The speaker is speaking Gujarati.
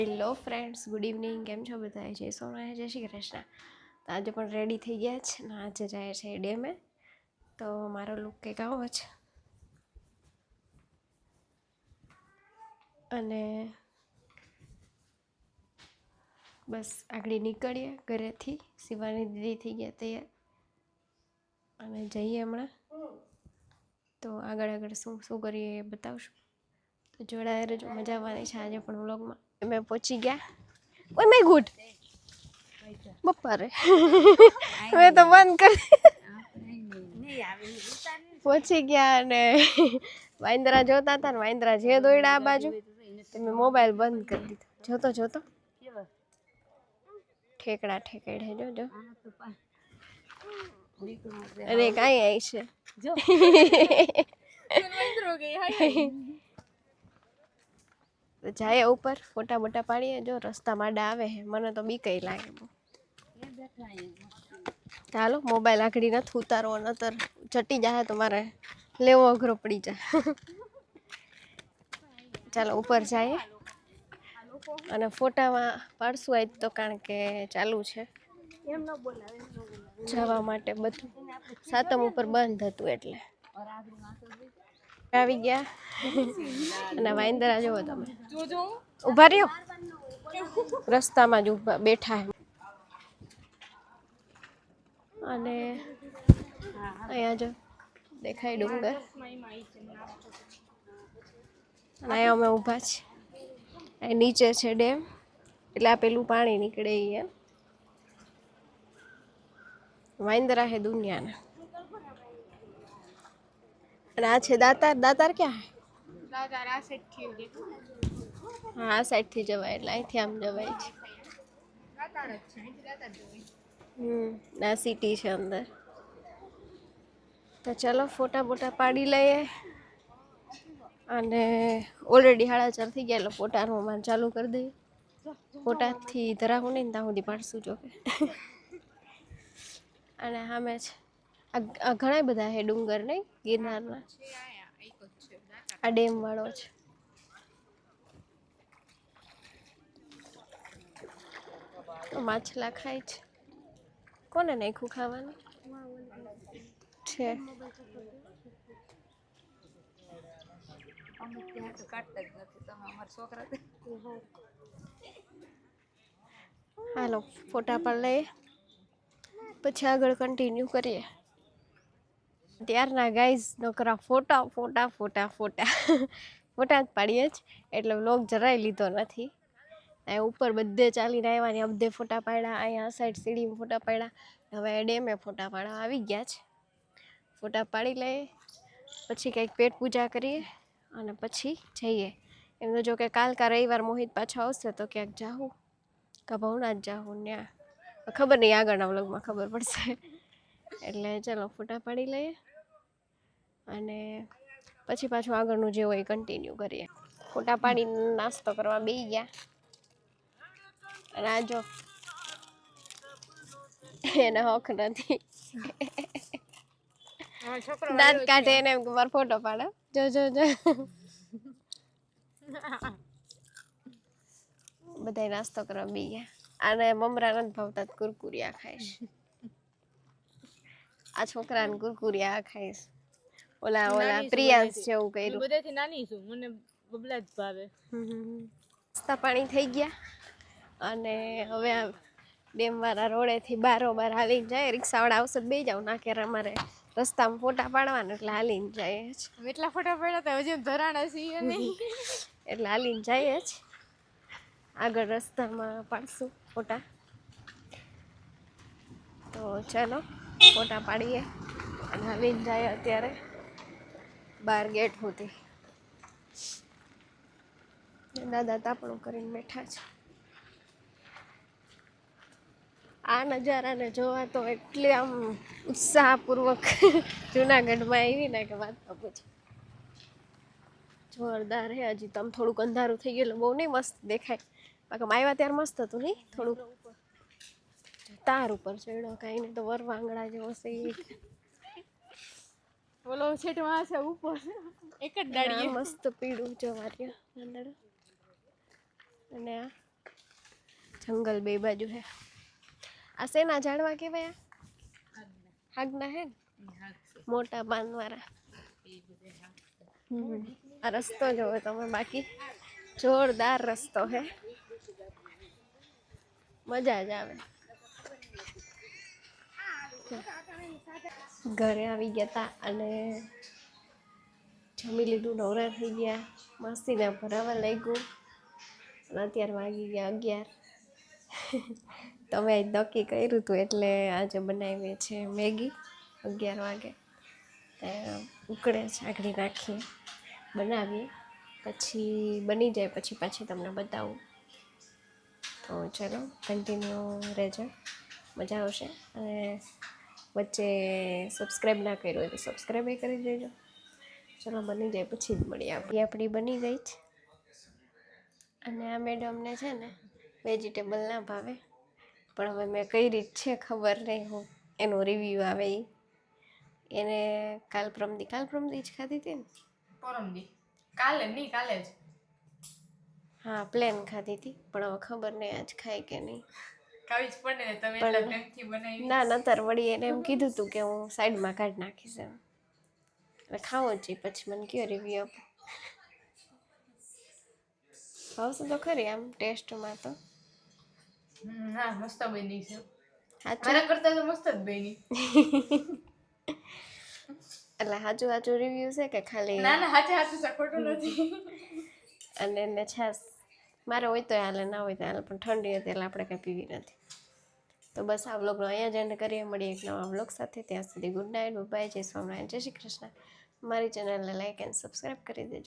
Hello friends, good evening. કેમ છો બધા? જય સોમનાથ, જય શ્રી કૃષ્ણ. તો આજે પણ રેડી થઈ ગયા છે ને આજે જાય છે ડેમે. તો મારો લુક કંઈક આવો છે અને બસ આગળ નીકળીએ ઘરેથી. શિવાની દીદી થઈ ગયા તૈયાર અને જઈએ હમણાં. તો આગળ શું શું કરીએ એ બતાવશું. તો જોડાયા રહેજો, મજા આવવાની છે આજે પણ વ્લોગમાં. અમે પહોંચી ગયા. ઓય માય ગુડ બપ્પા રે મેં તો બંધ કરી પહોંચી ગયા અને વાંદરા જોતા હતા ને વાંદરા જે દોડ્યા આ બાજુ તો મેં મોબાઈલ બંધ કરી દીધો. જોતો ઠેકડા ઠેકડે જોજો. અરે કાંઈ આવી છે જાય ઉપર ફોટા બોટા પાડીએ. જો રસ્તા માડા આવે છે, મને તો બીક લાગે. ચાલો મોબાઈલ આખડી નથી ઉતારવો, નતર ચટી જાય તો મારે લેવો અઘરો પડી જાય. ચાલો ઉપર જઈએ અને ફોટામાં પાડશું આજ તો, કારણ કે ચાલુ છે જવા માટે બધું. સાતમ ઉપર બંધ હતું એટલે આવી ગયા. અને વાંદરા જોવો તમે, ઉભા રહ્યો રસ્તામાં જ ઉભા બેઠા. અને અહીંયા જો દેખાય ડુંગર અને અહીંયા અમે ઊભા છીએ. અહીં નીચે છે ડેમ, એટલે આ પેલું પાણી નીકળે એમ. વાંદરા હે દુનિયાના. અને આ છે દાતાર. દાતાર ક્યાં હે? દાતાર આ સાઈડ થી. હા આ સાઈડ થી જવાય, એટલે અહીંથી આમ જવાય છે. દાતાર જ છે, અહીંથી દાતાર જવાય. ના સિટી છે અંદર. તો ચલો ફોટા બોટા પાડી લઈએ. અને ઓલરેડી 4:30 થઈ ગયા એટલે ફોટાનું અમારે ચાલુ કરી દઈએ. ફોટાથી ધરાવું નહીં ને ત્યાં સુધી પાડશું જો કે. અને સામે છે આ ઘણા બધા છે ડુંગર નહીં ગિરનારના. આ ડેમ વાળો છે. માછલા ખાય છે. કોને નાખ્યું ખાવાનું છે? હાલો ફોટા પણ લઈએ, પછી આગળ કન્ટિન્યુ કરીએ. ત્યારના ગાઈઝ નકરા ફોટા ફોટા ફોટા ફોટા ફોટા જ પાડીએ જ, એટલે વ્લોગ જરાય લીધો નથી. અહીંયા ઉપર બધે ચાલીને આવ્યા ને બધે ફોટા પાડ્યા. અહીંયા સાઈડ સીડીમાં ફોટા પાડ્યા. હવે ડેમે ફોટા પાડવા આવી ગયા છે. ફોટા પાડી લઈએ, પછી કંઈક પેટ પૂજા કરીએ અને પછી જઈએ. એમ તો જો કે કાલ કા રવિવાર મોહિત પાછો આવશે તો ક્યાંક જાઉં કા ભવનાથ જાઉં ત્યાં ખબર નહીં, આગળના વ્લોગમાં ખબર પડશે. એટલે ચલો ફોટા પાડી લઈએ અને પછી પાછું આગળનું જે હોય કન્ટિન્યુ કરીએ. ફોટા પાડીને નાસ્તો કરવા બેસી ગયા. અને આ જો એને હક નથી, દાંત કાઢે એને એમ કે મારો ફોટો પાડે. જો જો જો બધા નાસ્તો કરવા બી ગયા. આને મમરા નથી ભાવતા, કુરકુરિયા ખાઈશ. આ છોકરાને કુરકુરિયા ખાઈશ. ઓલા પ્રિયાંશ જેવું કર્યું. બધાથી નાની છું, મને બબલા જ ભાવે. નાસ્તા પાણી થઈ ગયા અને હવે આ ડેમ વાળા રોડેથી બારોબાર હાલીને જાય. રિક્ષાવાળા આવશે તો બેસી જાવ, ના કે અમારે રસ્તામાં ફોટા પાડવાના એટલે હાલીને જાય જ. એટલા ફોટા પાડ્યા હતા હજી ધરાણા છીએ નહીં એટલે હાલીને જાય જ. આગળ રસ્તામાં પાડશું ફોટા. તો ચાલો ફોટા પાડીએ અને હાલીને જાય અત્યારે બાર ગેટ સુધી. દાદા તાપણું કરીને બેઠા છે. આ નજારાને જોવા તો એટલી આમ ઉત્સાહપૂર્વક જુનાગઢમાં આવી ને કે વાત તો પૂછો. જોરદાર હે. હજી તો આમ થોડુંક અંધારું થઈ ગયું એટલે બહુ નહીં મસ્ત દેખાય. બાકી આવ્યા ત્યારે મસ્ત હતું નહીં? થોડુંક તાર ઉપર ચડ્યો કાંઈ નહીં તો વરવાંગડા જેવો છે. બોલો છેટમાં છે ઉપર એક જ ડાળી મસ્ત પીળું જવાર્યા વાંદડા. અને આ જંગલ બે બાજુ હે. આ શેના ઝાડવા કહેવાય? હાગના હે ને? મોટા પાનવાળા. આ રસ્તો જોવો તમે, બાકી જોરદાર રસ્તો હે, મજા જ આવે. ઘરે આવી ગયા તા અને જમી લીધું, નવરા થઈ ગયા, મસ્તીને ભરાવા લાગ્યું અને અત્યારે વાગી ગયા 11. તમે નક્કી કર્યું હતું એટલે આજે બનાવીએ છે મેગી 11 વાગે. ઉકળે ચાકડી નાખીએ, બનાવીએ, પછી બની જાય પછી પાછી તમને બતાવું. તો ચલો કન્ટિન્યુ રહેજો, મજા આવશે. અને વચ્ચે સબસ્ક્રાઈબ ના કર્યું હોય તો સબસ્ક્રાઈબ કરી દેજો. ચલો બની જાય પછી જ મળીએ. આપણી બની ગઈ છે. અને આ મેડમને છે ને વેજીટેબલ ના ભાવે, પણ હવે મેં કઈ રીત છે ખબર નહીં, હું એનો રિવ્યૂ આવે એ. એને કાલ પ્રમદી જ ખાધી હતી ને? કાલે જ. હા, પ્લેન ખાધી હતી, પણ હવે ખબર નહીં આજ ખાય કે નહીં. ખાવી જ પડે ને, તમે એટલા પ્રેમથી બનાવી. ના નતર વળી એને એમ કીધું હતું કે હું સાઈડમાં કાઢી નાખીશ એમ. હવે ખાવો જ છે પછી મને કયો રિવ્યૂ આપો. ભાવશે તો ખરી આમ ટેસ્ટમાં તો. ના મસ્ત બની છે. સાચું? મારા કરતા તો મસ્ત જ બની. એટલે સાચું રિવ્યૂ છે કે ખાલી? ના સાચું છે, ખોટું નથી. અને એને છાસ મારે હોય તો હાલે, ના હોય તો હાલે, પણ ઠંડી હતી એટલે આપણે કંઈ પીવી નથી. તો બસ આ વ્લોગનો અહીંયા જ એન્ડ કરીએ. મળીએ એક નવા વ્લોગ સાથે. ત્યાં સુધી ગુડ નાઇટ, બાય, જય સ્વામિનારાયણ, જય શ્રી કૃષ્ણ. મારી ચેનલને લાઈક એન્ડ સબસ્ક્રાઈબ કરી દેજો.